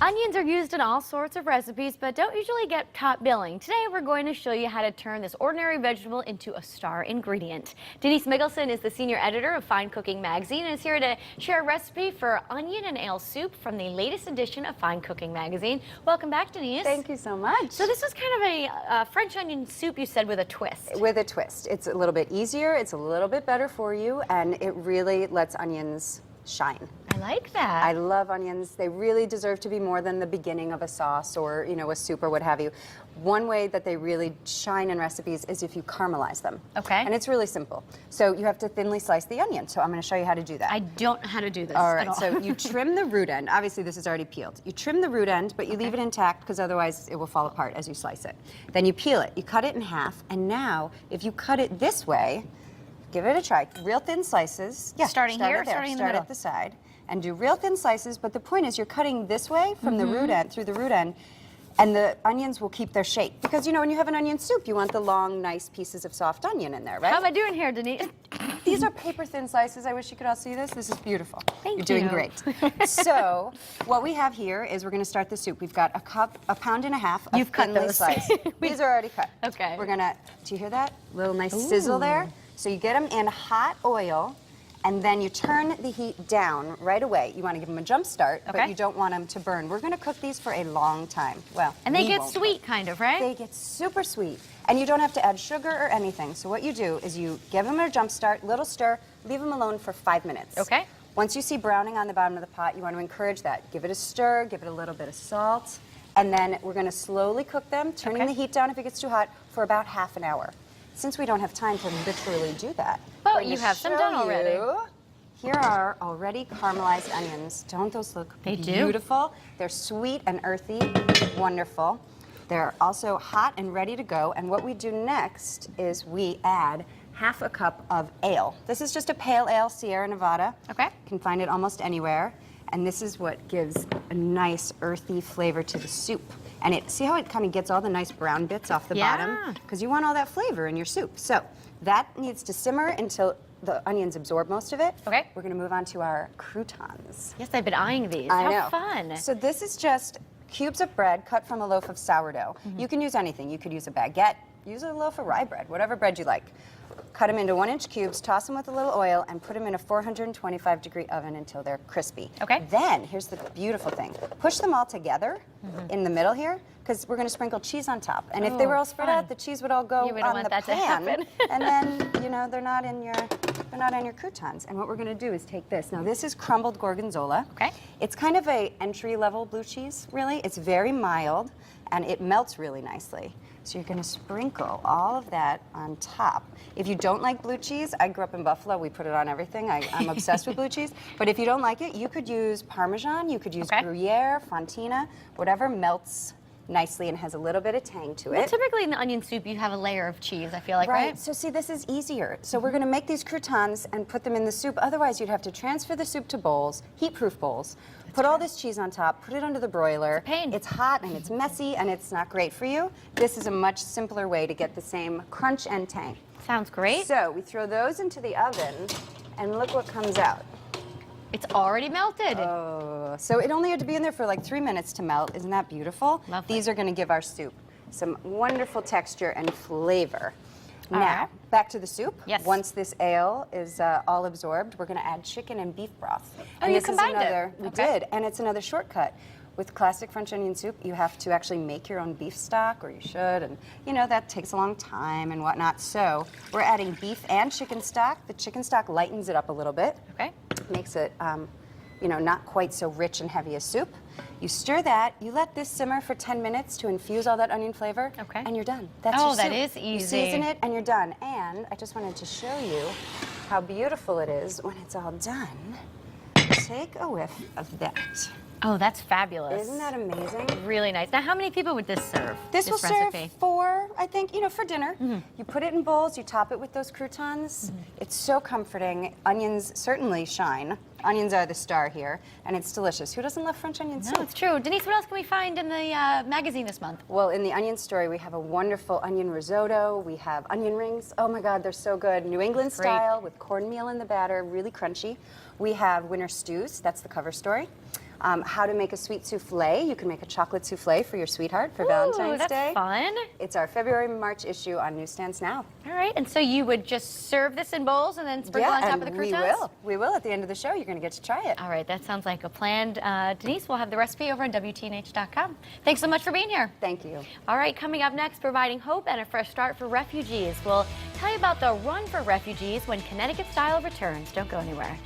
Onions are used in all sorts of recipes, but don't usually get top billing. Today, we're going to show you how to turn this ordinary vegetable into a star ingredient. Denise Mickelsen is the senior editor of Fine Cooking magazine and is here to share a recipe for onion and ale soup from the latest edition of Fine Cooking magazine. Welcome back, Denise. Thank you so much. So this was kind of a French onion soup, you said, with a twist. With a twist. It's a little bit easier, it's a little bit better for you, and it really lets onions shine. I like that. I love onions. They really deserve to be more than the beginning of a sauce or, a soup or what have you. One way that they really shine in recipes is if you caramelize them. Okay. And it's really simple. So you have to thinly slice the onion. So I'm going to show you how to do that. I don't know how to do this all right, at all. So you trim the root end. Obviously this is already peeled. You trim the root end, but you leave it intact because otherwise it will fall apart as you slice it. Then you peel it. You cut it in half. And now, if you cut it this way, give it a try. Real thin slices. Yeah, starting here, starting in the middle. Start at the side. And do real thin slices, but the point is you're cutting this way from the root end, through the root end, and the onions will keep their shape. Because, when you have an onion soup, you want the long, nice pieces of soft onion in there, right? How am I doing here, Denise? These are paper thin slices. I wish you could all see this. This is beautiful. Thank you. You're doing great. So, what we have here is we're going to start the soup. We've got a pound and a half of You've cut thinly those. sliced. These are already cut. Okay. We're going to, do you hear that? Little nice sizzle there. So you get them in hot oil, and then you turn the heat down right away. You want to give them a jump start, but you don't want them to burn. We're going to cook these for a long time. Well, and they get sweet, kind of, right? They get super sweet, and you don't have to add sugar or anything. So what you do is you give them a jump start, little stir, leave them alone for 5 minutes. Okay. Once you see browning on the bottom of the pot, you want to encourage that. Give it a stir, give it a little bit of salt, and then we're going to slowly cook them, turning the heat down if it gets too hot, for about half an hour. Since we don't have time to literally do that, but you have some done already. Here are already caramelized onions. Don't those look beautiful? They're sweet and earthy, wonderful. They're also hot and ready to go. And what we do next is we add half a cup of ale. This is just a pale ale, Sierra Nevada. Okay. You can find it almost anywhere. And this is what gives a nice earthy flavor to the soup. And see how it kind of gets all the nice brown bits off the bottom? Because you want all that flavor in your soup. So that needs to simmer until the onions absorb most of it. Okay. We're going to move on to our croutons. Yes, I've been eyeing these. I know. How fun. So this is just cubes of bread cut from a loaf of sourdough. You can use anything. You could use a baguette, use a loaf of rye bread, whatever bread you like. Cut them into 1-inch cubes, toss them with a little oil, and put them in a 425-degree oven until they're crispy. Okay. Then, here's the beautiful thing. Push them all together in the middle here, because we're going to sprinkle cheese on top. And if they were all spread out, the cheese would all go on the pan. And then, they're not in your croutons. And what we're going to do is take this. Now, this is crumbled gorgonzola. Okay. It's kind of a entry-level blue cheese, really. It's very mild, and it melts really nicely. So you're going to sprinkle all of that on top. If you don't like blue cheese, I grew up in Buffalo, we put it on everything. I'm obsessed with blue cheese. But if you don't like it, you could use Parmesan, you could use Gruyere, Fontina, whatever melts nicely and has a little bit of tang to it. Well, typically in the onion soup, you have a layer of cheese, I feel like, right? So see, this is easier. So we're going to make these croutons and put them in the soup. Otherwise, you'd have to transfer the soup to bowls, heat-proof bowls, put all this cheese on top, put it under the broiler. It's a pain. It's hot and it's messy and it's not great for you. This is a much simpler way to get the same crunch and tang. Sounds great. So we throw those into the oven and look what comes out. It's already melted. Oh, so it only had to be in there for like 3 minutes to melt. Isn't that beautiful? Lovely. These are going to give our soup some wonderful texture and flavor. Now, back to the soup. Yes. Once this ale is all absorbed, we're going to add chicken and beef broth. Oh, you combined it. We did, and it's another shortcut. With classic French onion soup, you have to actually make your own beef stock, or you should, and that takes a long time and whatnot. So we're adding beef and chicken stock. The chicken stock lightens it up a little bit. Okay. Makes it, not quite so rich and heavy as soup. You stir that, you let this simmer for 10 minutes to infuse all that onion flavor, and you're done. That's your soup. That is easy. You season it and you're done. And I just wanted to show you how beautiful it is when it's all done. Take a whiff of that. Oh, that's fabulous. Isn't that amazing? Really nice. Now, how many people would this serve? This will serve 4, I think, for dinner. You put it in bowls, you top it with those croutons. It's so comforting. Onions certainly shine. Onions are the star here, and it's delicious. Who doesn't love French onion soup? No, it's true. Denise, what else can we find in the magazine this month? Well, in the onion story, we have a wonderful onion risotto. We have onion rings. Oh my God, they're so good. New England style with cornmeal in the batter, really crunchy. We have winter stews. That's the cover story. how to make a sweet souffle. You can make a chocolate souffle for your sweetheart for Valentine's that's Day. Fun. It's our February-March issue on newsstands now. All right, and so you would just serve this in bowls and then sprinkle on top of the croutons? We will. At the end of the show, you're going to get to try it. All right, that sounds like a plan. Denise, we'll have the recipe over on WTNH.com. Thanks so much for being here. Thank you. All right, coming up next, providing hope and a fresh start for refugees. We'll tell you about the Run for Refugees when Connecticut Style returns. Don't go anywhere.